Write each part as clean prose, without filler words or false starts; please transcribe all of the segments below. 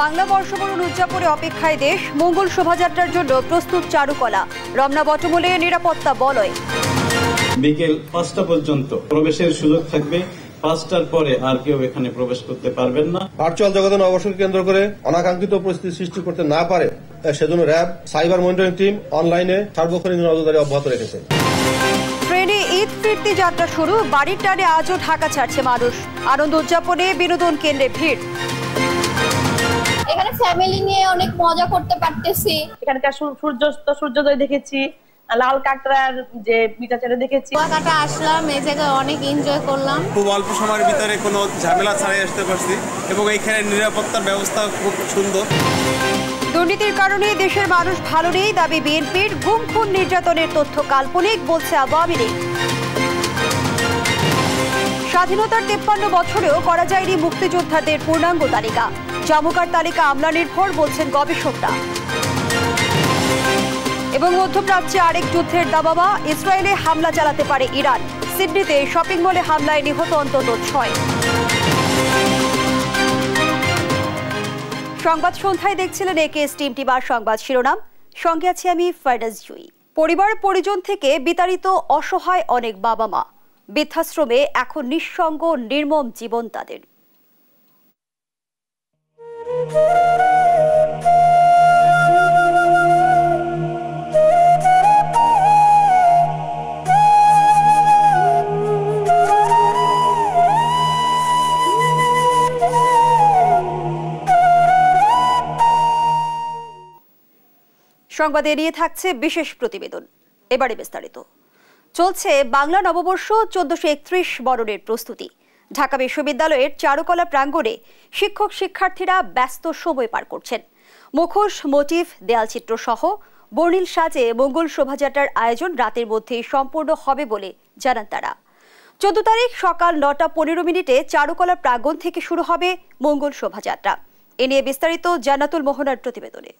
বাংলা বর্ষবরণ উদযাপনে অপেক্ষায় দেশ। মঙ্গল শোভাযাত্রার জন্য প্রস্তুত চারুকলা। রমনা বটমূলে নিরাপত্তা বলয়। বিকেল 5টা পর্যন্ত প্রবেশের সুযোগ থাকবে। 5টার পরে আর কেউ এখানে প্রবেশ করতে পারবেন না। ভার্চুয়াল জগতে নববর্ষকে কেন্দ্র করে অনাকাঙ্ক্ষিত পরিস্থিতি সৃষ্টি করতে না পারে সেজন্য র্যাব, সাইবার মনিটরিং টিম অনলাইনে সার্বক্ষণিক নজরদারি অব্যাহত রেখেছে। ট্রেনে ঈদ ফিরতি যাত্রা শুরু। বাড়ির টানে আজও ঢাকা ছাড়ছে মানুষ। আনন্দ উদযাপনে বিনোদন কেন্দ্রে ভিড়। এখানে ফ্যামিলি নিয়ে অনেক মজা করতে পারতেছি। এখানকার সূর্যাস্ত সূর্যোদয় দেখেছি, লাল কাঁকড়ার যে পিঠাচেরা দেখেছি। কুয়াকাটা আসলাম, এই জায়গায় অনেক এনজয় করলাম। খুব অল্প সময়ের ভিতরে কোনো ঝামেলা ছাড়াই আসতে পারছি এবং এইখানে নিরাপত্তার ব্যবস্থা খুব সুন্দর। দুর্নীতির কারণে দেশের মানুষ ভালো নেই দাবি বিএনপির। গুম খুন নির্যাতনের তথ্য কাল্পনিক বলছে আওয়ামী লীগ। স্বাধীনতার 53 বছরেও করা যায়নি মুক্তিযোদ্ধাদের পূর্ণাঙ্গ তালিকা। জামুকার তালিকা আমলা নির্ভর বলছেন গবেষকরা। এবং মধ্যপ্রাচ্যে আরেক যুদ্ধের দাবাবা। ইসরায়েলে হামলা চালাতে পারে ইরান। সিডনিতে শপিং মলে হামলায় নিহত অন্তত 6। সংবাদ সন্ধ্যায় দেখছিলেন একেএস টিম টিবার সংবাদ শিরোনাম। সঙ্গে আছি আমি ফারদাস জুই। পরিবার পরিজন থেকে বিতাড়িত অসহায় অনেক বাবা মা। বৃদ্ধাশ্রমে এখন নিঃসঙ্গ নির্মম জীবন তাদের। সংবাদ এড়িয়ে থাকছে বিশেষ প্রতিবেদন। এবারে বিস্তারিত। চলছে বাংলা নববর্ষ 1431 বরণের প্রস্তুতি। ঢাকা বিশ্ববিদ্যালয়ের চারুকলা প্রাঙ্গণে শিক্ষক শিক্ষার্থীরা ব্যস্ত সময় পার করছেন। মুখোশ, মোটিভ, দেয়ালচিত্র সহ বর্ণিল সাজে মঙ্গল শোভাযাত্রার আয়োজন রাতের মধ্যেই সম্পূর্ণ হবে বলে জানান তারা। 14 তারিখ সকাল 9টা 15 মিনিটে চারুকলা প্রাঙ্গণ থেকে শুরু হবে মঙ্গল শোভাযাত্রা। এ নিয়ে বিস্তারিত জান্নাতুল মোহনার প্রতিবেদনে।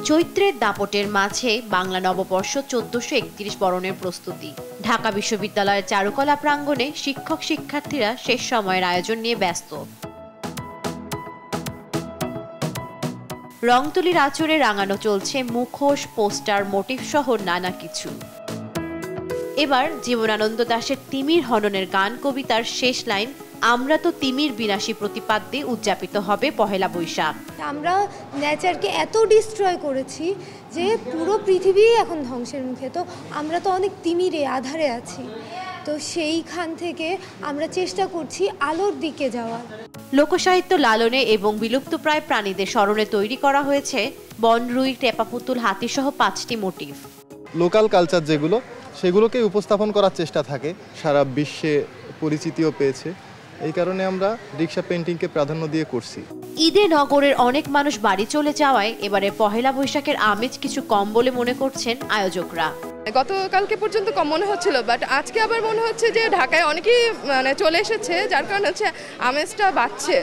চৈত্রের দাপটের মাঝে বাংলা নববর্ষ 1431 বরণের প্রস্তুতি। ঢাকা বিশ্ববিদ্যালয়ের চারুকলা প্রাঙ্গণে শিক্ষক শিক্ষার্থীরা শেষ সময়ের আয়োজন নিয়ে ব্যস্ত। রংতুলির আঁচড়ে রাঙানো চলছে মুখোশ, পোস্টার, মোটিভ সহ নানা কিছু। এবার জীবনানন্দ দাশের তিমির হননের গান কবিতার শেষ লাইন আমরা তো তিমির বিনাশী প্রতিপাদ্যে উদযাপিত হবে পহেলা বৈশাখ। আমরা নেচারকে এত ডিস্ট্রয় করেছি যে পুরো পৃথিবী এখন ধ্বংসের মুখে। তো আমরা তো অনেক তিমিরে আধারে আছি। তো সেইখান থেকে আমরা চেষ্টা করছি আলোর দিকে যাওয়ার। লোকসাহিত্য লালনে এবং বিলুপ্তপ্রায় প্রাণীদের স্মরণে তৈরি করা হয়েছে বনরুই, টেপা পুতুল, হাতিসহ 5টি মোটিভ। লোকাল কালচার যেগুলো সেগুলোকে উপস্থাপন করার চেষ্টা থাকে, সারা বিশ্বে পরিচিতিও পেয়েছে। এই কারণে আমরা রিক্সা পেইন্টিংকে প্রাধান্য দিয়ে করছি। ঈদে নগরের অনেক মানুষ বাড়ি চলে যাওয়ায় এবারে পহেলা বৈশাখের আমেজ কিছু কম বলে মনে করছেন আয়োজকরা। গতকালকে পর্যন্ত কম মনে হচ্ছিল, বাট আজকে আবার মনে হচ্ছে যে ঢাকায় অনেকেই চলে এসেছে, যার কারণে হচ্ছে আমেজটা বাড়ছে।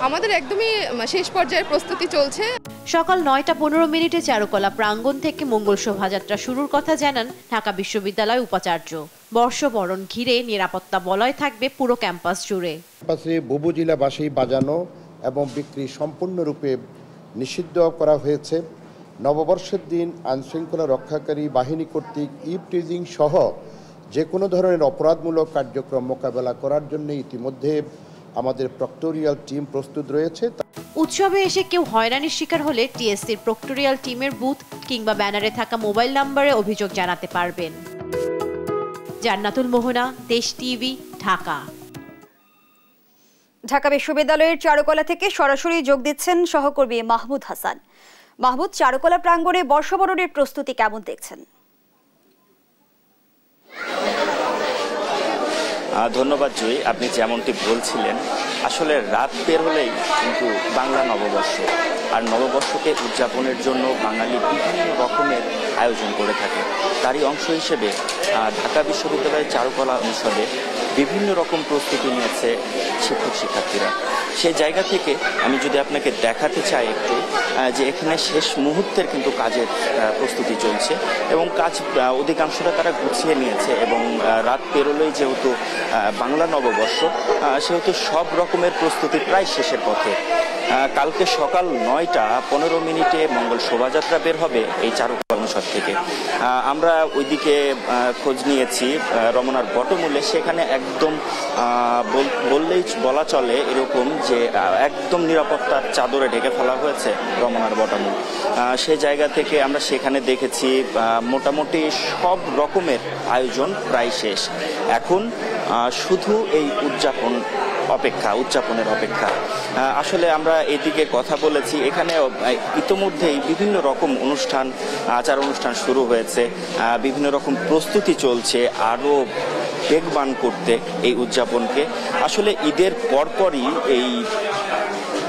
আমাদের একদমই শেষ পর্যায়ের প্রস্তুতি চলছে। সকাল 9টা 15 মিনিটে চারুকলা প্রাঙ্গণ থেকে মঙ্গল শোভাযাত্রা শুরুর কথা জানান ঢাকা বিশ্ববিদ্যালয় উপাচার্য। বর্ষবরণ ঘিরে নিরাপত্তা বলয় থাকবে পুরো ক্যাম্পাস জুড়ে। ক্যাম্পাসে বুবুজিলা বাঁশি বাজানো এবং বিক্রি সম্পূর্ণরূপে নিষিদ্ধ করা হয়েছে। নববর্ষের দিন আইনশৃঙ্খলা রক্ষাকারী বাহিনী কর্তৃক ইভটিজিং সহ যে কোনো ধরনের অপরাধমূলক কার্যক্রম মোকাবেলা করার জন্য ইতিমধ্যে আমাদের প্রক্টোরিয়াল টিম প্রস্তুত রয়েছে। উৎসবে এসে কেউ হয়রানির শিকার হলে টিএসসির প্রক্টোরিয়াল টিমের বুথ কিংবা ব্যানারে থাকা মোবাইল নম্বরে অভিযোগ জানাতে পারবেন। জান্নাতুল মোহনা, দেশ টিভি, ঢাকা। ঢাকা বিশ্ববিদ্যালয়ের চারুকলা থেকে সরাসরি যোগ দিচ্ছেন সহকর্মী মাহমুদ হাসান। মাহমুদ, চারুকলা প্রাঙ্গণে বর্ষবরণের প্রস্তুতি কেমন দেখছেন? ধন্যবাদ জয়ী। আপনি যেমনটি বলছিলেন, আসলে রাত বের হলেই কিন্তু বাংলা নববর্ষ, আর নববর্ষকে উদযাপনের জন্য বাঙালি বিভিন্ন রকমের আয়োজন করে থাকে। তারই অংশ হিসেবে ঢাকা বিশ্ববিদ্যালয়ের চারুকলা অনুষদে বিভিন্ন রকম প্রস্তুতি নিয়েছে শিক্ষক শিক্ষার্থীরা। সেই জায়গা থেকে আমি যদি আপনাকে দেখাতে চাই একটু যে এখানে শেষ মুহূর্তের কিন্তু কাজের প্রস্তুতি চলছে এবং কাজ অধিকাংশটা তারা গুছিয়ে নিয়েছে এবং রাত পেরোলেই যেহেতু বাংলা নববর্ষ সেহেতু সব রকমের প্রস্তুতি প্রায় শেষের পথে। কালকে সকাল 9:15 মঙ্গল শোভাযাত্রা বের হবে এই চারুকলা অনুষদ থেকে। আমরা ওইদিকে খোঁজ নিয়েছি রমনার বটমূলে, সেখানে একদম বললেই বলা চলে এরকম যে একদম নিরাপত্তার চাদরে ঢেকে ফেলা হয়েছে রমনার বটমূল। সেই জায়গা থেকে আমরা সেখানে দেখেছি মোটামুটি সব রকমের আয়োজন প্রায় শেষ। এখন শুধু এই উদযাপনের অপেক্ষা। আসলে আমরা এদিকে কথা বলেছি, এখানে ইতোমধ্যেই বিভিন্ন রকম আচার অনুষ্ঠান শুরু হয়েছে, বিভিন্ন রকম প্রস্তুতি চলছে আরও বেগবান করতে এই উদযাপনকে। আসলে ঈদের পরপরই এই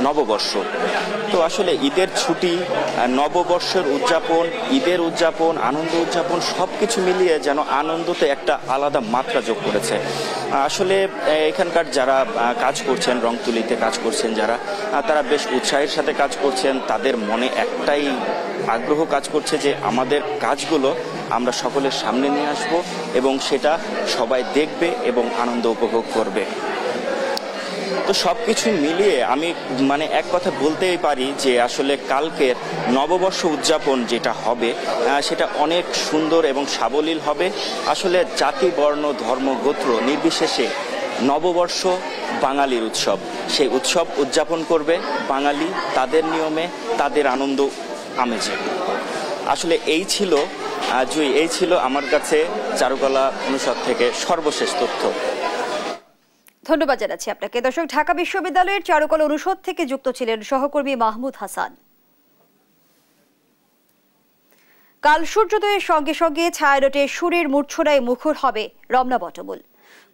নববর্ষ, তো আসলে ঈদের ছুটি, নববর্ষের উদযাপন, ঈদের উদযাপন, আনন্দ উদযাপন সবকিছু মিলিয়ে যেন আনন্দতে একটা আলাদা মাত্রা যোগ করেছে। আসলে এখানকার যারা কাজ করছেন, রংতুলিতে কাজ করছেন যারা, তারা বেশ উৎসাহের সাথে কাজ করছেন। তাদের মনে একটাই আগ্রহ কাজ করছে যে আমাদের কাজগুলো আমরা সকলের সামনে নিয়ে আসব এবং সেটা সবাই দেখবে এবং আনন্দ উপভোগ করবে। তো সবকিছু মিলিয়ে আমি এক কথা বলতেই পারি যে আসলে কালকের নববর্ষ উদযাপন যেটা হবে সেটা অনেক সুন্দর এবং সাবলীল হবে। আসলে জাতি, বর্ণ, ধর্ম, গোত্র নির্বিশেষে নববর্ষ বাঙালির উৎসব। সেই উৎসব উদযাপন করবে বাঙালি তাদের নিয়মে, তাদের আনন্দ আমেজে। আসলে এই ছিল আমার কাছে চারুকলা অনুষদ থেকে সর্বশেষ তথ্য। ধন্যবাদ জানাচ্ছি আপনাকে। দর্শক, ঢাকা বিশ্ববিদ্যালয়ের চারুকলা অনুষদ থেকে যুক্ত ছিলেন সহকর্মী মাহমুদ হাসান। কাল সূর্যোদয়ের সঙ্গে সঙ্গে ছায়ানটে সুরের মূর্ছনায় মুখর হবে রমনা বটমূল।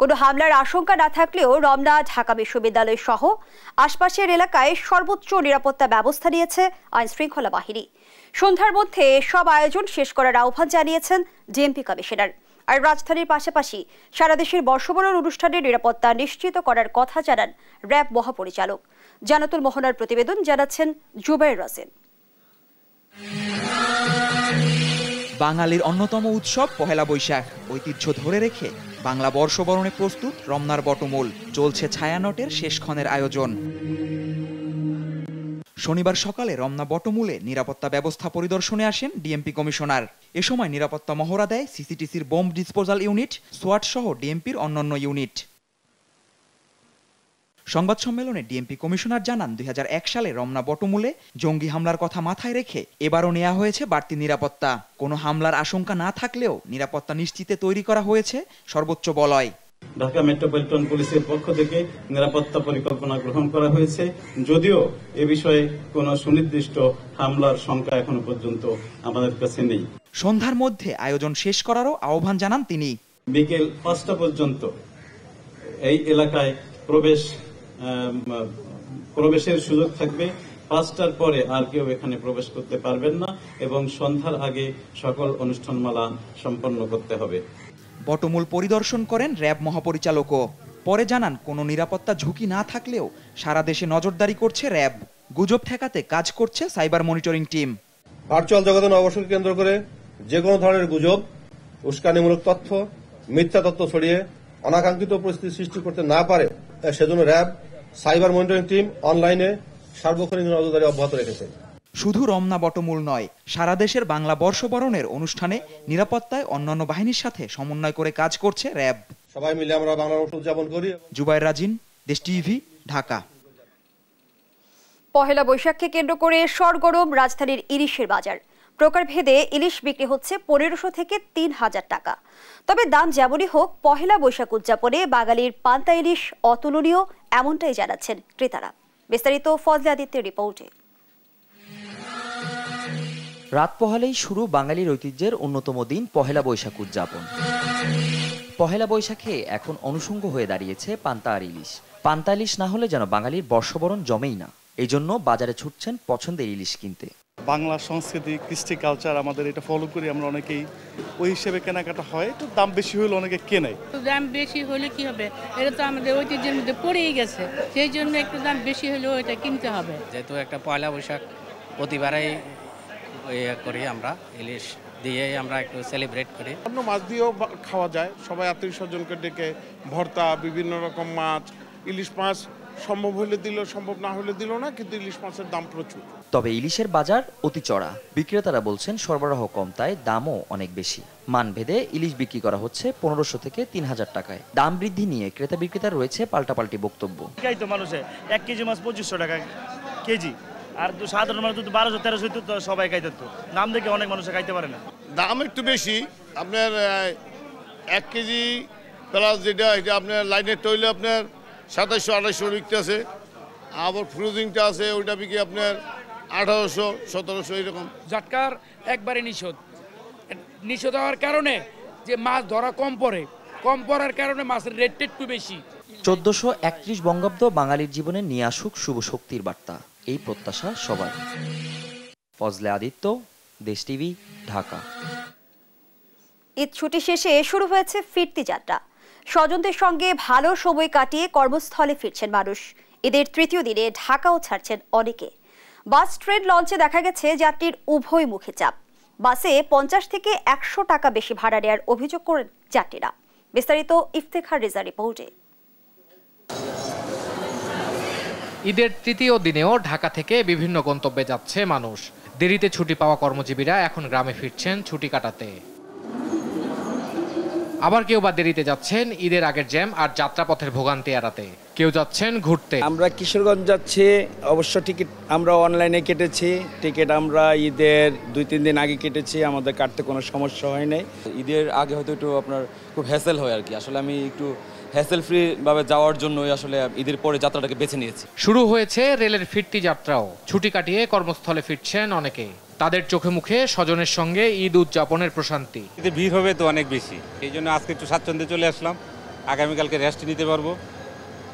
কোনো হামলার আশঙ্কা না থাকলেও রমনা, ঢাকা বিশ্ববিদ্যালয় সহ আশপাশের এলাকায় সর্বোচ্চ নিরাপত্তা ব্যবস্থা নিয়েছে আইন শৃঙ্খলা বাহিনী। সন্ধ্যার মধ্যে সব আয়োজন শেষ করার আহ্বান জানিয়েছেন ডিএমপি কমিশনার। আর রাজধানীর পাশাপাশি সারা দেশের বর্ষবরণ অনুষ্ঠানের নিরাপত্তা নিশ্চিত করার কথা জানান র্যাব মহাপরিচালক। জানাতুল মোহনার প্রতিবেদন জানাচ্ছেন জুবাইর রাসেল। বাঙালির অন্যতম উৎসব পহেলা বৈশাখ ঐতিহ্য ধরে রেখে বাংলা বর্ষবরণে প্রস্তুত রমনার বটমূল। চলছে ছায়ানটের শেষক্ষণের আয়োজন। শনিবার সকালে রমনা বটমূলে নিরাপত্তা ব্যবস্থা পরিদর্শনে আসেন ডিএমপি কমিশনার। এ সময় নিরাপত্তা মহড়া দেয় সিসিটিসির বোম ডিসপোজাল ইউনিট, সোয়াট সহ ডিএমপির অন্যান্য ইউনিট। সংবাদ সম্মেলনে ডিএমপি কমিশনার জানান, 2001 সালে রমনা বটমূলে জঙ্গি হামলার কথা মাথায় রেখে এবারও নেওয়া হয়েছে বাড়তি নিরাপত্তা। কোনো হামলার আশঙ্কা না থাকলেও নিরাপত্তা নিশ্চিতে তৈরি করা হয়েছে সর্বোচ্চ বলয়। ঢাকা মেট্রোপলিটন পুলিশের পক্ষ থেকে নিরাপত্তা পরিকল্পনা গ্রহণ করা হয়েছে, যদিও এ বিষয়ে কোনো সুনির্দিষ্ট হামলার সংখ্যা এখনো পর্যন্ত আমাদের কাছে নেই। সন্ধ্যার মধ্যে আয়োজন শেষ করারও আহ্বান জানান তিনি। বিকেল 5টা পর্যন্ত এই এলাকায় প্রবেশের সুযোগ থাকবে। 5টার পরে আর কেউ এখানে প্রবেশ করতে পারবেন না এবং সন্ধ্যার আগে সকল অনুষ্ঠানমালা সম্পন্ন করতে হবে। বটমূল পরিদর্শন করেন র্যাব মহাপরিচালকও। পরে জানান, কোনো নিরাপত্তা ঝুঁকি না থাকলেও সারা দেশে নজরদারি করছে র্যাব। গুজব ঠেকাতে কাজ করছে সাইবার মনিটরিং টিম। ভার্চুয়াল জগতে নববর্ষকে কেন্দ্র করে যে কোনো ধরনের গুজব, উস্কানিমূলক তথ্য, মিথ্যা তথ্য ছড়িয়ে অনাকাঙ্ক্ষিত পরিস্থিতি সৃষ্টি করতে না পারে সেজন্য র্যাব সাইবার মনিটরিং টিম অনলাইনে সার্বক্ষণিক নজরদারি অব্যাহত রেখেছে। শুধু রমনা বটমূল নয়, সারা দেশের বাংলা বর্ষবরণের অনুষ্ঠানে নিরাপত্তায় অন্যান্য বাহিনীর সাথে সমন্বয় করে কাজ করছে র্যাব। সবাই মিলে আমরা বাংলা বর্ষ উদযাপন করি। জুবাইর রাজিন, দেশ টিভি, ঢাকা। পহেলা বৈশাখকে কেন্দ্র করে সরগরম রাজধানীর ইলিশের বাজার। প্রকারভেদে ইলিশ বিক্রি হচ্ছে 1500 থেকে 3000 টাকা। তবে দাম যেমনই হোক, পহেলা বৈশাখ উদযাপনে বাঙালির পান্তা ইলিশ অতুলনীয়, এমনটাই জানাচ্ছেন ক্রেতারা। বিস্তারিত ফজলে আদিত্যের রিপোর্টে। রাত পোহালেই শুরু বাঙালির ঐতিহ্যের অন্যতম দিন পহেলা বৈশাখ উদযাপন। পহেলা বৈশাখে এখন অনুষঙ্গ হয়ে দাঁড়িয়েছে পান্তা আর ইলিশ। পান্তা ইলিশ না হলে যেন বাঙালির বর্ষবরণ জমেই না। এই জন্য বাজারে ছুটছেন পছন্দের ইলিশ কিনতে। বাংলা সংস্কৃতি, কৃষ্টি কালচার আমাদের এটা ফলো করি আমরা অনেকেই। ওই হিসেবে কেনাকাটা হয়। একটু দাম বেশি হলে অনেকে কেনে। দাম বেশি হলে কি হবে, এটা তো আমাদের ঐতিহ্যের মধ্যে পড়েই গেছে, সেই জন্য একটু দাম বেশি হলেও এটা কিনতে হবে। যেহেতু একটা পয়লা বৈশাখ প্রতিবারেই করি আমরা, ইলিশ দিয়ে আমরা একটু সেলিব্রেট করি। অন্য মাছ দিয়েও খাওয়া যায়, সবাই আত্মীয় স্বজনকে ডেকে ভর্তা, বিভিন্ন রকম মাছ, ইলিশ মাছ সম্ভব হলে দিল, সম্ভব না হলে দিল না, কিন্তু ইলিশ মাছের দাম প্রচুর। তবে ইলিশের বাজার অতি চড়া। বিক্রেতারা বলছেন সরবরাহ কম, তাই দামও অনেক বেশি। মানভেদে ইলিশ বিক্রি করা হচ্ছে 1500 থেকে 3000 টাকায়। দাম বৃদ্ধি নিয়ে ক্রেতা বিক্রেতার রয়েছে পাল্টাপাল্টি বক্তব্য। মানুষে 1 কেজি মাছ 2500 টাকা কেজি, আর সাধারণ মানুষ 1200-1300 তো সবাই খাইতে, তো দাম দেখে অনেক মানুষ খাইতে পারে না। দাম একটু বেশি, আপনার 1 কেজি প্লাস যেটা এটা আপনার লাইনের টইলে আপনার 2700-2800 বিকতে আছে, আবার ফ্রোজিংটা আছে ওইটা বিক্রি আপনার 1800-1700 এরকম। জাটকার একবারে নিষেধ হওয়ার কারণে যে মাছ ধরা কম পড়ার কারণে মাছের রেটটা একটু বেশি। 1431 বঙ্গাব্দ বাঙালির জীবনে নিয়ে আসুক শুভ শক্তির বার্তা, এই প্রত্যাশা সবার। ফজলে আদিত্য, দেশ টিভি, ঢাকা। ঈদ ছুটি শেষে শুরু হয়েছে ফিরতি যাত্রা। স্বজনদের সঙ্গে ভালো সময় কাটিয়ে কর্মস্থলে ফিরছেন মানুষ। ঈদের তৃতীয় দিনে ঢাকাও ছাড়ছেন অনেকে। বাস, ট্রেন, লঞ্চে দেখা গেছে যাত্রীর উভয় মুখে চাপ। বাসে 50 থেকে 100 টাকা বেশি ভাড়া নেওয়ার অভিযোগ করেন যাত্রীরা। বিস্তারিত ইফতেখার রেজা রিপোর্টে। ঈদের তৃতীয় দিনেও ঢাকা থেকে বিভিন্ন গন্তব্যে যাচ্ছে মানুষ। দেরিতে ছুটি পাওয়া কর্মজীবীরা এখন গ্রামে ফিরছেন ছুটি কাটাতে। আবার কেউ বা দেরিতে যাচ্ছেন ঈদের আগের জ্যাম আর যাত্রাপথের ভোগান্তি এড়াতে। কেউ যাচ্ছেন ঘুরতে। আমরা কিশোরগঞ্জ যাচ্ছি, অবশ্য টিকিট আমরা অনলাইনে কেটেছি। টিকিট আমরা ঈদের 2-3 দিন আগে কেটেছি, আমাদের কাটতে কোনো সমস্যা হয় নাই। ঈদের আগে হয়তো একটু আপনার খুব হ্যাসেল হয় আর কি, আসলে আমি একটু হ্যাসেল ফ্রি ভাবে যাওয়ার জন্যই আসলে ঈদের পরে যাত্রাটাকে বেছে নিয়েছি। শুরু হয়েছে রেলের ফিরতি যাত্রাও। ছুটি কাটিয়ে কর্মস্থলে ফিরছেন অনেকে। তাদের চোখে মুখে স্বজনের সঙ্গে ঈদ উদযাপনের প্রশান্তি। ঈদে ভিড় হবে তো অনেক বেশি, এই জন্য আজকে একটু স্বাচ্ছন্দ্যে চলে আসলাম। আগামীকালকে রেস্ট নিতে পারবো,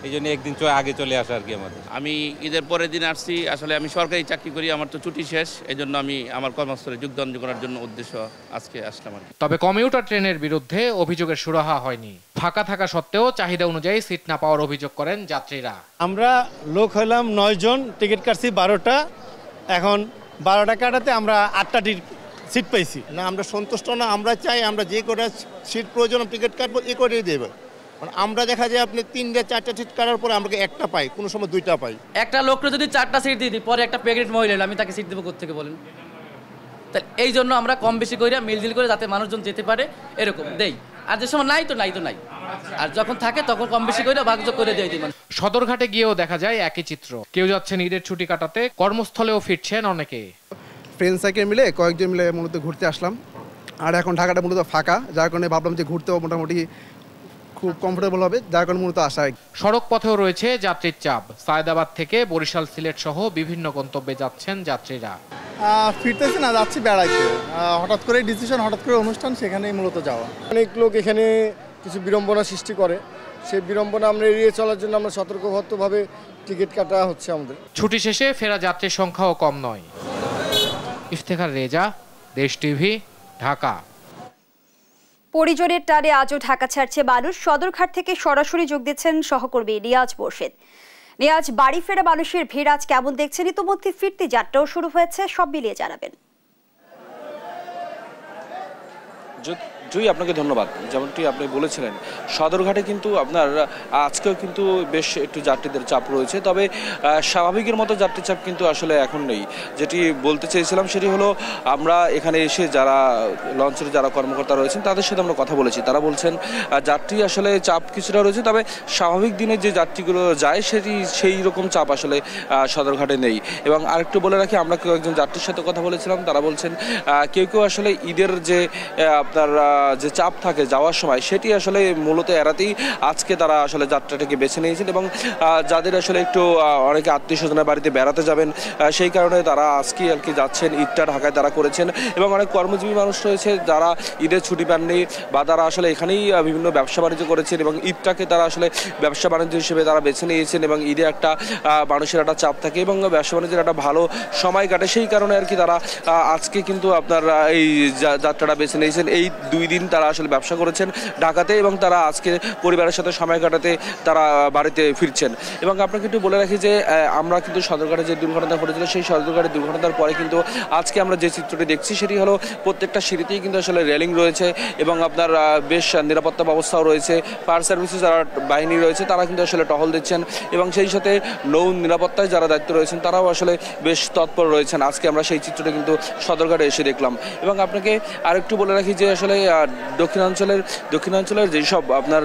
এই জন্য একদিন আগে চলে আসা আর কি আমাদের। আমি ঈদের পরের দিন আসছি, আসলে আমি সরকারি চাকরি করি, আমার তো ছুটি শেষ, এই জন্য আমি আমার কর্মস্থলে যোগদান করার জন্য উদ্দেশ্য আজকে আসলাম আর কি। তবে কমিউটার ট্রেনের বিরুদ্ধে অভিযোগের সুরাহা হয়নি। ফাঁকা থাকা সত্ত্বেও চাহিদা অনুযায়ী সিট না পাওয়ার অভিযোগ করেন যাত্রীরা। আমরা লোক হলাম 9 জন, টিকিট কাটছি 12টা, এখন 12টা কাটাতে আমরা 8টা সিট পাইছি না। আমরা সন্তুষ্ট না, আমরা চাই আমরা যে কটা সিট প্রয়োজন টিকিট কাটবো এ করেই দেবে। আমরা দেখা যায় আপনি 3-4টা সিট কাটার পরে আমরা একটা পাই, কোনো সময় 2টা পাই। একটা লোককে যদি 4টা সিট দিয়ে দিই, পরে একটা প্রেগনেন্ট মহিলা আমি তাকে সিট দেবো কোথেকে বলেন? তাই এই জন্য আমরা কম বেশি করে মিলজিল করে যাতে মানুষজন যেতে পারে এরকম দেই। আর যে সময় নাই তো নাই, আর যখন থাকে তখন কম বেশি করে ভাগযোগ করে দিয়ে দিই। সদরঘাটে গিয়েও দেখা যায় একই চিত্র। কেউ যাচ্ছেন ঈদের ছুটি কাটাতে, কর্মস্থলেও ফিরছেন অনেকে। ফ্রেন্ড সাইকেল মিলে কয়েকজন মিলে মূলত ঘুরতে আসলাম, আর এখন ঢাকাটা মূলত ফাঁকা, যার কারণে ভাবলাম যে ঘুরতেও মোটামুটি খুব কমফোর্টেবল হবে, যার কারণে মূলত আসা। সড়ক পথেও রয়েছে যাত্রীর চাপ। সায়েদাবাদ থেকে বরিশাল, সিলেট সহ বিভিন্ন গন্তব্যে যাচ্ছেন যাত্রীরা। ফিরতেছে না, যাচ্ছি বেড়াইতে। হঠাৎ করে ডিসিশন, হঠাৎ করে অনুষ্ঠান, সেখানেই মূলত যাওয়া। অনেক লোক এখানে কিছু বিড়ম্বনা সৃষ্টি করে, সেই বিড়ম্বনা আমরা এড়িয়ে চলার জন্য আমরা সতর্কভাবে টিকিট কাটা হচ্ছে আমাদের। ছুটি শেষে ফেরা যাত্রীর সংখ্যাও কম নয়। ইফতেখার রেজা, দেশ টিভি, ঢাকা। পরিজনের টানে আজও ঢাকা ছাড়ছে মানুষ। সদরঘাট থেকে সরাসরি যোগ দিচ্ছেন সহকর্মী নিয়াজ মোর্শেদ। নিয়াজ, বাড়ি ফেরা মানুষের ভিড় আজ কেমন দেখছেন? ইতিমধ্যে ফিরতি যাত্রাও শুরু হয়েছে, সব মিলিয়ে জানাবেন। জুই, আপনাকে ধন্যবাদ। যেমনটি আপনি বলেছিলেন, সদরঘাটে কিন্তু আপনার আজকেও কিন্তু বেশ একটু যাত্রীদের চাপ রয়েছে, তবে স্বাভাবিকের মতো যাত্রী চাপ কিন্তু আসলে এখন নেই। যেটি বলতে চেয়েছিলাম সেটি হলো, আমরা এখানে এসে যারা লঞ্চের যারা কর্মকর্তা রয়েছেন তাদের সাথে আমরা কথা বলেছি। তারা বলছেন যাত্রী আসলে চাপ কিছুটা রয়েছে, তবে স্বাভাবিক দিনে যে যাত্রীগুলো যায় সেই রকম চাপ আসলে সদরঘাটে নেই। এবং আরেকটু বলে রাখি, আমরা কেউ একজন যাত্রীর সাথে কথা বলেছিলাম, তারা বলছেন কেউ আসলে ঈদের যে আপনার যে চাপ থাকে যাওয়ার সময় সেটি আসলে মূলত এড়াতেই আজকে তারা আসলে যাত্রাটাকে বেছে নিয়েছেন এবং যাদের আসলে একটু অনেকে আত্মীয় স্বজনের বাড়িতে বেড়াতে যাবেন সেই কারণে তারা আজকে আর কি যাচ্ছেন। ঈদটা ঢাকায় তারা করেছেন এবং অনেক কর্মজীবী মানুষ রয়েছে যারা ঈদের ছুটি পাননি বা তারা আসলে এখানেই বিভিন্ন ব্যবসা বাণিজ্য করেছেন এবং ঈদটাকে তারা আসলে ব্যবসা বাণিজ্য হিসেবে তারা বেছে নিয়েছেন এবং ঈদে একটা মানুষের একটা চাপ থাকে এবং ব্যবসা বাণিজ্যের একটা ভালো সময় কাটে সেই কারণে আর কি তারা আজকে কিন্তু আপনার এই যাত্রাটা বেছে নিয়েছেন। এই 2 দিন তারা আসলে ব্যবসা করেছেন ঢাকাতে এবং তারা আজকে পরিবারের সাথে সময় কাটাতে তারা বাড়িতে ফিরছেন। এবং আপনাকে একটু বলে রাখি যে আমরা কিন্তু সদরঘাটে যে দুর্ঘটনা ঘটেছিল সেই সদরঘাটের দুর্ঘটনার পরে কিন্তু আজকে আমরা যে চিত্রটি দেখছি সেটি হলো প্রত্যেকটা সিঁড়িতেই কিন্তু আসলে রেলিং রয়েছে এবং আপনার বেশ নিরাপত্তা ব্যবস্থাও রয়েছে। ফায়ার সার্ভিসেস যারা বাহিনী রয়েছে তারা কিন্তু আসলে টহল দিচ্ছেন এবং সেই সাথে নৌ নিরাপত্তায় যারা দায়িত্ব রয়েছেন তারাও আসলে বেশ তৎপর রয়েছেন। আজকে আমরা সেই চিত্রটি কিন্তু সদরঘাটে এসে দেখলাম। এবং আপনাকে আরেকটু বলে রাখি যে আসলে দক্ষিণাঞ্চলের যেসব আপনার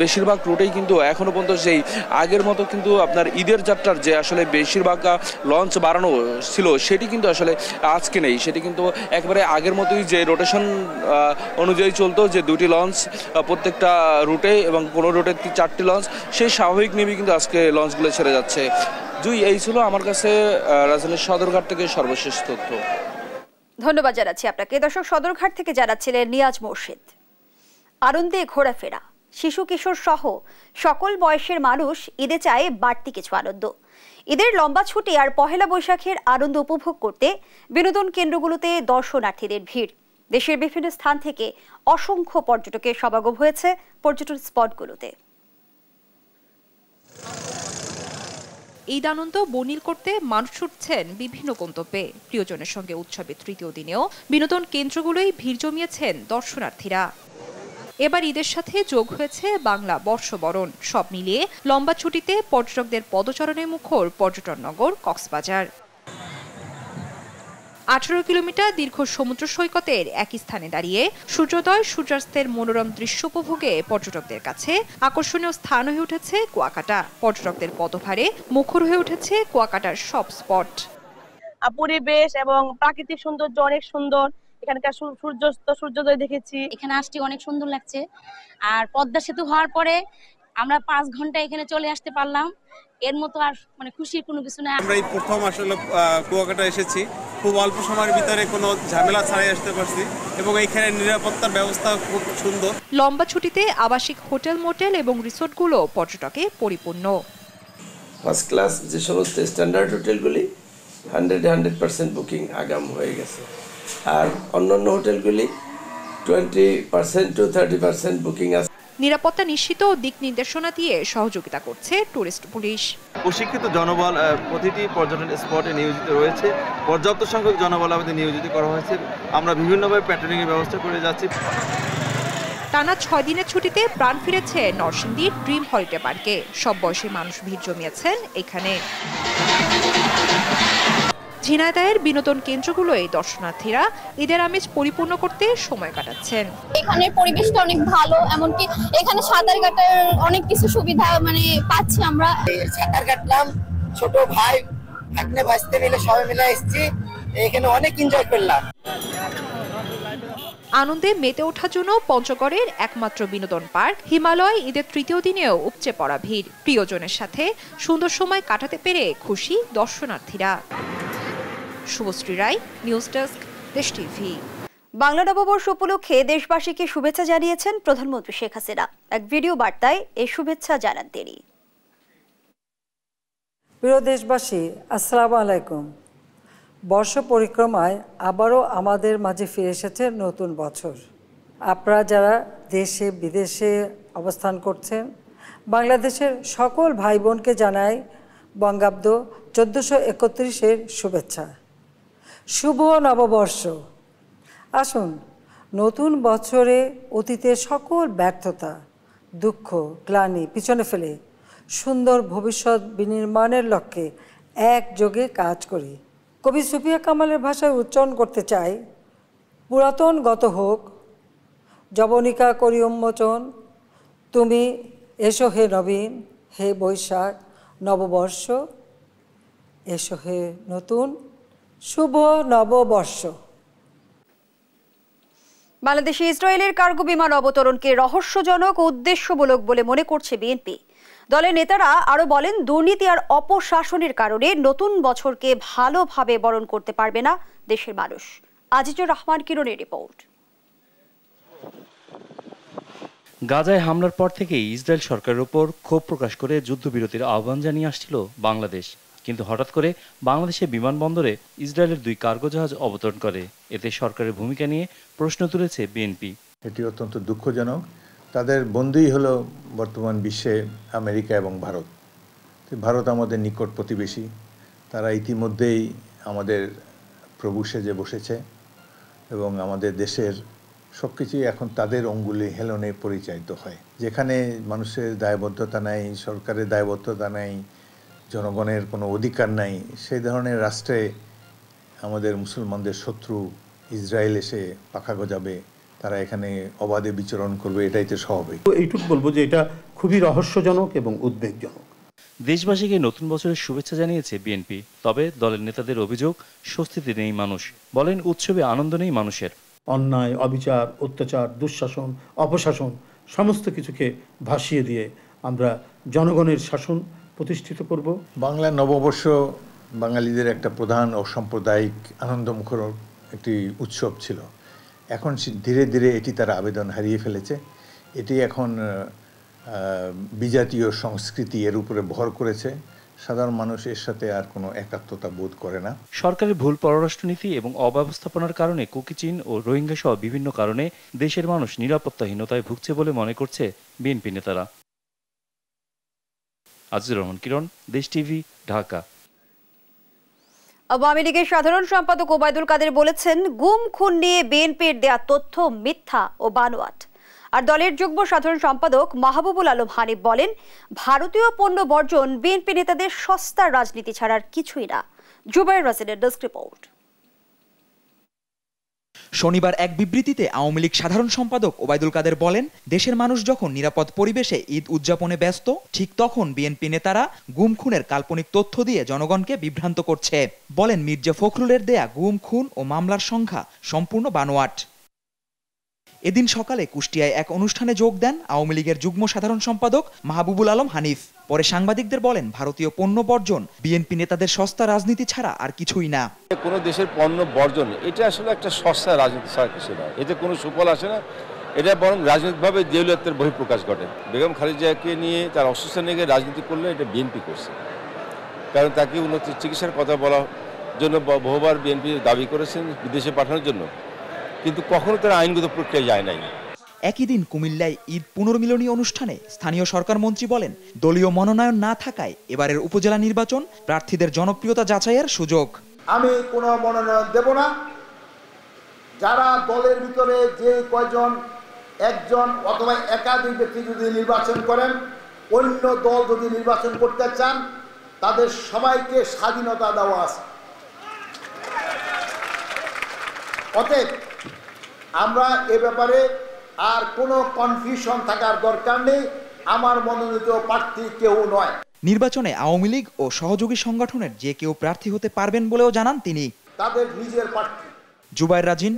বেশিরভাগ রুটেই কিন্তু এখনও পর্যন্ত সেই আগের মতো কিন্তু আপনার ঈদের যাত্রার যে আসলে বেশিরভাগ লঞ্চ বাড়ানো ছিল সেটি কিন্তু আসলে আজকে নেই। সেটি কিন্তু একবারে আগের মতোই যে রোটেশন অনুযায়ী চলতো যে 2টি লঞ্চ প্রত্যেকটা রুটে এবং কোনো রুটে 4টি লঞ্চ সেই স্বাভাবিক নিয়েই কিন্তু আজকে লঞ্চগুলো ছেড়ে যাচ্ছে। এই ছিল আমার কাছে রাজধানীর সদরঘাট থেকে সর্বশেষ তথ্য। ধন্যবাদ জানাচ্ছি আপনাকে। দর্শক, সদরঘাট থেকে জানাচ্ছিলেন নিয়াজ মোর্শেদ। আনন্দে ঘোরাফেরা, শিশু কিশোর সহ সকল বয়সের মানুষ ঈদে চায় বাড়তি কিছু আনন্দ। ঈদের লম্বা ছুটি আর পহেলা বৈশাখের আনন্দ উপভোগ করতে বিনোদন কেন্দ্রগুলোতে দর্শনার্থীদের ভিড়। দেশের বিভিন্ন স্থান থেকে অসংখ্য পর্যটকের সমাগম হয়েছে পর্যটন স্পটগুলোতে। ঈদ আনন্দ বর্ণিল করতে মানুষ ছুটছেন বিভিন্ন গন্তব্যে। প্রিয়জনের সঙ্গে উৎসবের 3য় দিনেও বিনোদন কেন্দ্রগুলোই ভিড় জমিয়েছেন দর্শনার্থীরা। এবার ঈদের সাথে যোগ হয়েছে বাংলা বর্ষবরণ। সব মিলিয়ে লম্বা ছুটিতে পর্যটকদের পদচারণে মুখর পর্যটন নগর কক্সবাজার। 18 কিলোমিটার দীর্ঘ সমুদ্র সৈকতের একই স্থানে দাঁড়িয়ে সূর্যোদয় সূর্যাস্তের মনোরম দৃশ্য উপভোগে পর্যটকদের কাছে আকর্ষণীয় স্থান হয়ে উঠেছে কুয়াকাটা। পর্যটকদের পদভারে মুখর হয়ে উঠেছে কুয়াকাটার সব স্পট। পরিবেশ এবং প্রাকৃতিক সৌন্দর্য অনেক সুন্দর। এখানকার সূর্যাস্ত সূর্যোদয় দেখেছি, এখানে আসতে অনেক সুন্দর লাগছে। আর পদ্মা সেতু হওয়ার পরে আমরা 5 ঘন্টা এখানে চলে আসতে পারলাম। এর মতো আর মানে খুশির কোনো কিছু না। আমরা এই প্রথম আসলে কুয়াকাটা এসেছি, খুব অল্প সময়ের ভিতরে কোনো ঝামেলা ছাড়াই আসতে পারছি এবং এইখানে নিরাপত্তার ব্যবস্থা খুব সুন্দর। লম্বা ছুটিতে আবাসিক হোটেল, মোটেল এবং রিসোর্টগুলো পর্যটকে পরিপূর্ণ। ফার্স্ট ক্লাস যে সমস্ত স্ট্যান্ডার্ড হোটেলগুলি 100% বুকিং আগাম হয়ে গেছে, আর অন্যান্য হোটেলগুলি 20% to 30% বুকিং আছে। নিরাপত্তা নিশ্চিত ও দিক নির্দেশনা দিয়ে সহযোগিতা করছে টুরিস্ট পুলিশ। প্রশিক্ষিত জনবল প্রতিটি পর্যটন স্পটে নিয়োজিত রয়েছে, পর্যাপ্ত সংখ্যক জনবল আমাদের নিয়োজিত করা হয়েছে। আমরা বিভিন্নভাবে প্যাট্রোলিং এর ব্যবস্থা করে যাচ্ছি। টানা 6 দিনের ছুটিতে প্রাণ ফিরেছে নরসিংদীর ড্রিম হলিডে পার্কে। সব বয়সী মানুষ ভিড় জমিয়েছেন এখানে। ঝিনাইদহের বিনোদন কেন্দ্রগুলোয় দর্শনার্থীরা ঈদের আমেজ পরিপূর্ণ করতে সময় কাটাচ্ছেন। এখানের পরিবেশটা অনেক ভালো, এমনকি এখানে সাঁতার কাটার অনেক কিছু সুবিধা পাচ্ছি আমরা। সাঁতার কাটলাম, ছোট ভাই ভাগ্নে ভাসতে মিলে সবাই মিলে এসেছি, এখানে অনেক এনজয় করলাম। আনন্দে মেতে ওঠার জন্য পঞ্চগড়ের একমাত্র বিনোদন পার্ক হিমালয় ঈদের 3য় দিনেও উপচে পড়া ভিড়। প্রিয়জনের সাথে সুন্দর সময় কাটাতে পেরে খুশি দর্শনার্থীরা। শুভশ্রী রায়, নিউজ ডেস্ক, দেশ টিভি। বাংলা নববর্ষ উপলক্ষে দেশবাসীকে শুভেচ্ছা জানিয়েছেন প্রধানমন্ত্রী শেখ হাসিনা। এক ভিডিও বার্তায় এই শুভেচ্ছা জানান তিনি। প্রিয় দেশবাসী, আসসালামু আলাইকুম। বর্ষ পরিক্রমায় আবারও আমাদের মাঝে ফিরে এসেছে নতুন বছর। আপনারা যারা দেশে বিদেশে অবস্থান করছেন, বাংলাদেশের সকল ভাই বোনকে জানাই বঙ্গাব্দ 1431-এর শুভেচ্ছা। শুভ নববর্ষ। আসুন নতুন বছরে অতীতের সকল ব্যর্থতা, দুঃখ, গ্লানি পিছনে ফেলে সুন্দর ভবিষ্যৎ বিনির্মাণের লক্ষ্যে একযোগে কাজ করি। কবি সুফিয়া কামালের ভাষায় উচ্চারণ করতে চাই, পুরাতন গত হোক, যবনিকা করি উন্মোচন, তুমি এসো হে নবীন, হে বৈশাখ নববর্ষ, এসো হে নতুন, শুভ নববর্ষ। বাংলাদেশে ইসরায়েলের কার্গো বিমান অবতরণকে রহস্যজনক ও উদ্দেশ্যমূলক বলে মনে করছে বিএনপি। দলের নেতারা আরো বলেন, দুর্নীতি আর অপশাসনের কারণে নতুন বছরকে ভালোভাবে বরণ করতে পারবে না দেশের মানুষ। আজিজুর রহমান কিরণের রিপোর্ট। গাজায় হামলার পর থেকেই ইসরায়েল সরকারের উপর ক্ষোভ প্রকাশ করে যুদ্ধবিরতির আহ্বান জানিয়ে আসছিল বাংলাদেশ, কিন্তু হঠাৎ করে বাংলাদেশের বিমানবন্দরে ইসরায়েলের 2 কার্গো জাহাজ অবতরণ করে। এতে সরকারের ভূমিকা নিয়ে প্রশ্ন তুলেছে বিএনপি। এটি অত্যন্ত দুঃখজনক। তাদের বন্ধুই হলো বর্তমান বিশ্বে আমেরিকা এবং ভারত। ভারত আমাদের নিকট প্রতিবেশী, তারা ইতিমধ্যেই আমাদের প্রভু সেজে বসেছে এবং আমাদের দেশের সব কিছুই এখন তাদের অঙ্গুলি হেলনে পরিচালিত হয়। যেখানে মানুষের দায়বদ্ধতা নাই, সরকারের দায়বদ্ধতা নাই, জনগণের কোনো অধিকার নাই, সেই ধরনের রাষ্ট্রে আমাদের মুসলমানদের শত্রু ইসরায়েল এসে পাখা গজাবে, তারা এখানে অবাধে বিচরণ করবে, এটাই তো স্বাভাবিক। এইটুকু বলবো যে এটা খুবই রহস্যজনক এবং উদ্বেগজনক। দেশবাসীকে নতুন বছরের শুভেচ্ছা জানিয়েছে বিএনপি, তবে দলের নেতাদের অভিযোগ স্বস্তিতে নেই মানুষ। বলেন, উৎসবে আনন্দ নেই মানুষের। অন্যায়, অবিচার, অত্যাচার, দুঃশাসন, অপশাসন সমস্ত কিছুকে ভাসিয়ে দিয়ে আমরা জনগণের শাসন প্রতিষ্ঠিত করব। বাংলা নববর্ষ বাঙালিদের একটা প্রধান ও সাম্প্রদায়িক আনন্দমুখর একটি উৎসব ছিল। এখন ধীরে ধীরে এটি তার আবেদন হারিয়ে ফেলেছে। এটি এখন বিজাতীয় সংস্কৃতি এর উপরে ভর করেছে। সাধারণ মানুষ এর সাথে আর কোনো একাত্মতা বোধ করে না। সরকারের ভুল পররাষ্ট্রনীতি এবং অব্যবস্থাপনার কারণে কুকিচিন ও রোহিঙ্গা সহ বিভিন্ন কারণে দেশের মানুষ নিরাপত্তাহীনতায় ভুগছে বলে মনে করছে বিএনপি নেতারা। আজিজুর রহমান কিরণ, দেশ টিভি, ঢাকা। আওয়ামী লীগের সাধারণ সম্পাদক ওবায়দুল কাদের বলেছেন, গুম খুন নিয়ে বিএনপির দেয়া তথ্য মিথ্যা ও বানোয়াট। আর দলের যুগ্ম সাধারণ সম্পাদক মাহবুবুল আলম হানিফ বলেন, ভারতীয় পণ্য বর্জন বিএনপি নেতাদের সস্তা রাজনীতি ছাড়ার কিছুই না। জুবাইর রাজিনের ডেস্ক রিপোর্ট। শনিবার এক বিবৃতিতে আওয়ামী লীগ সাধারণ সম্পাদক ওবায়দুল কাদের বলেন, দেশের মানুষ যখন নিরাপদ পরিবেশে ঈদ উদযাপনে ব্যস্ত, ঠিক তখন বিএনপি নেতারা গুম খুনের কাল্পনিক তথ্য দিয়ে জনগণকে বিভ্রান্ত করছে। বলেন, মির্জা ফখরুলের দেয়া গুম খুন ও মামলার সংখ্যা সম্পূর্ণ বানোয়াট। এদিন সকালে কুষ্টিয়ায় এক অনুষ্ঠানে যোগ দেন আওয়ামী লীগের যুগ্ম সাধারণ সম্পাদক মাহবুবুল আলম হানিফ। পরে সাংবাদিকদের বলেন, ভারতীয় পণ্য বর্জন বিএনপি নেতাদের সস্তা রাজনীতি ছাড়া আর কিছুই না। কোনো দেশের পণ্য বর্জন এটা আসলে একটা সস্তা রাজনীতি ছাড়া কিছু না। এতে কোনো সুফল আসে না, এটা বরং রাজনৈতিকভাবে দেউলিয়াতের বহিঃপ্রকাশ ঘটে। বেগম খালেদাকে নিয়ে তার অসুস্থতা নিয়ে রাজনীতি করলে এটা বিএনপি করছে, কারণ তাকে উন্নত চিকিৎসার কথা বলার জন্য বহুবার বিএনপি দাবি করেছেন বিদেশে পাঠানোর জন্য, কিন্তু কখনো তারা আইনগত প্রক্রিয়া যায় নাই। একই দিন কুমিল্লায় ঈদ পুনর্মিলনী অনুষ্ঠানে স্থানীয় সরকার মন্ত্রী বলেন, দলীয় মনোনয়ন না থাকায় এবারের উপজেলা নির্বাচন প্রার্থীদের জনপ্রিয়তা যাচাইয়ের সুযোগ। আমি কোনো মনোনয়ন দেব না। যারা দলের ভিতরে যে কয়জন একজন অথবা একাধিক ব্যক্তি যদি নির্বাচন করেন, অন্য দল যদি নির্বাচন করতে চান, তাদের সবাইকে স্বাধীনতা দেওয়া আছে। অতএব আমরা এ ব্যাপারে আর কোনো কনফিউশন থাকার দরকার নেই। আমার মনোনীত প্রার্থী কেউ নয়। নির্বাচনে আওয়ামী লীগ ও সহযোগী সংগঠনের যে কেউ প্রার্থী হতে পারবেন বলেও জানান তিনি। তাদের নিজের প্রার্থী। জুবাইর রাজিন,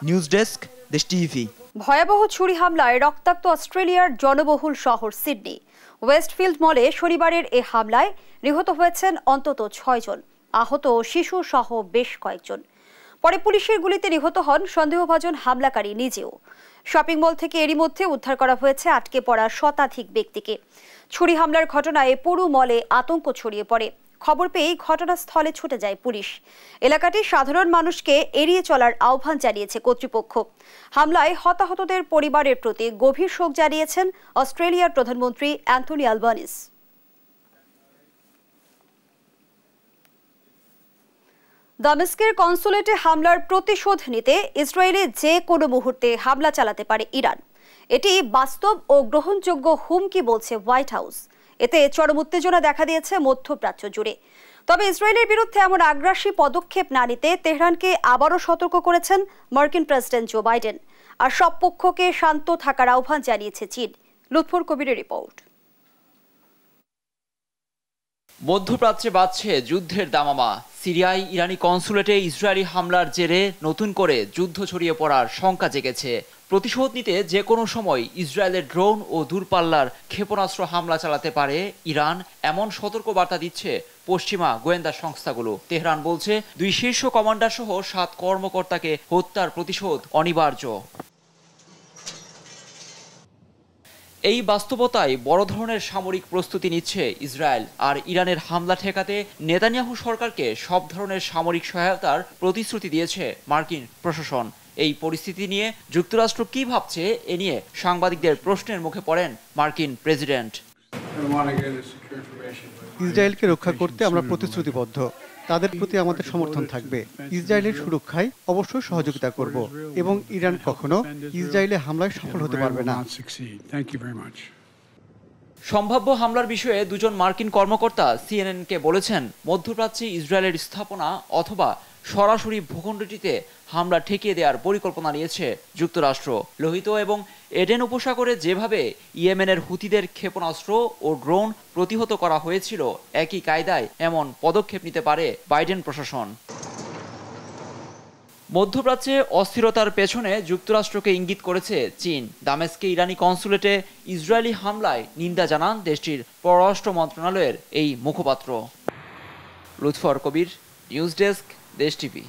নিউজ ডেস্ক, দেশ টিভি। ভয়াবহ ছুরি হামলায় রক্তাক্ত অস্ট্রেলিয়ার জনবহুল শহর সিডনি। ওয়েস্টফিল্ড মলে শনিবারের এ হামলায় নিহত হয়েছেন অন্তত 6 জন, আহত শিশু সহ বেশ কয়েকজন। পরে পুলিশের গুলিতে নিহত হন সন্দেহভাজন হামলাকারী নিজেও। শপিং মল থেকে এরই মধ্যে উদ্ধার করা হয়েছে আটকে পড়া শতাধিক ব্যক্তিকে। ছুরি হামলার ঘটনায় পুরো মলে আতঙ্ক ছড়িয়ে পড়ে। খবর পেয়েই ঘটনাস্থলে ছুটে যায় পুলিশ। এলাকাটি সাধারণ মানুষকে এড়িয়ে চলার আহ্বান জানিয়েছে কর্তৃপক্ষ। হামলায় হতাহতদের পরিবারের প্রতি গভীর শোক জানিয়েছেন অস্ট্রেলিয়ার প্রধানমন্ত্রী অ্যান্থনি আলবানিজ। দামেস্কের কনসুলেটে হামলার প্রতিশোধ নিতে ইসরায়েলে যে কোনো মুহূর্তে হামলা চালাতে পারে ইরান। এটি বাস্তব ও গ্রহণযোগ্য হুমকি বলছে হোয়াইট হাউস। এতে চরম উত্তেজনা দেখা দিয়েছে মধ্যপ্রাচ্য জুড়ে। তবে ইসরায়েলের বিরুদ্ধে এমন আগ্রাসী পদক্ষেপ না নিতে তেহরানকে আবারও সতর্ক করেছেন মার্কিন প্রেসিডেন্ট জো বাইডেন। আর সব পক্ষকে শান্ত থাকার আহ্বান জানিয়েছে চীন। লুৎফর কবিরের রিপোর্ট। মধ্যপ্রাচ্যে বাজছে যুদ্ধের দামামা। সিরিয়ায় ইরানি কনসুলেটে ইসরায়েলি হামলার জেরে নতুন করে যুদ্ধ ছড়িয়ে পড়ার শঙ্কা জেগেছে। প্রতিশোধ নিতে যে কোনো সময় ইসরায়েলের ড্রোন ও দূরপাল্লার ক্ষেপণাস্ত্র হামলা চালাতে পারে ইরান, এমন সতর্কবার্তা দিচ্ছে পশ্চিমা গোয়েন্দা সংস্থাগুলো। তেহরান বলছে 2 শীর্ষ কমান্ডার সহ 7 কর্মকর্তাকে হত্যার প্রতিশোধ অনিবার্য। এই বাস্তবতায় বড় ধরনের সামরিক প্রস্তুতি নিচ্ছে ইসরায়েল। আর ইরানের হামলা ঠেকাতে নেতানিয়াহু সরকারকে সব ধরনের সামরিক সহায়তার প্রতিশ্রুতি দিয়েছে মার্কিন প্রশাসন। এই পরিস্থিতি নিয়ে যুক্তরাষ্ট্র কি ভাবছে এ নিয়ে সাংবাদিকদের প্রশ্নের মুখে পড়েন মার্কিন প্রেসিডেন্ট। ইসরায়েলকে রক্ষা করতে আমরা প্রতিশ্রুতিবদ্ধ। তাদের প্রতি আমাদের সমর্থন থাকবে। ইসরায়েলের সুরক্ষায় অবশ্যই সহযোগিতা করব এবং ইরান কখনো ইসরায়েলে হামলায় সফল হতে পারবে না। সম্ভাব্য হামলার বিষয়ে 2 জন মার্কিন কর্মকর্তা সিএনএনকে বলেছেন, মধ্যপ্রাচ্যে ইসরায়েলের স্থাপনা অথবা সরাসরি ভূখণ্ডটিতে হামলা ঠেকিয়ে দেওয়ার পরিকল্পনা নিয়েছে যুক্তরাষ্ট্র। লোহিত এবং এডেন উপসাগরে যেভাবে ইয়েমেনের হুতিদের ক্ষেপণাস্ত্র ও ড্রোন প্রতিহত করা হয়েছিল, একই কায়দায় এমন পদক্ষেপ নিতে পারে বাইডেন প্রশাসন। মধ্যপ্রাচ্যে অস্থিরতার পেছনে যুক্তরাষ্ট্রকে ইঙ্গিত করেছে চীন। দামেস্কে ইরানি কনসুলেটে ইসরায়েলি হামলায় নিন্দা জানান দেশটির পররাষ্ট্র মন্ত্রণালয়ের এই মুখপাত্র। লুৎফর কবির, নিউজ ডেস্ক, দেশ টিভি।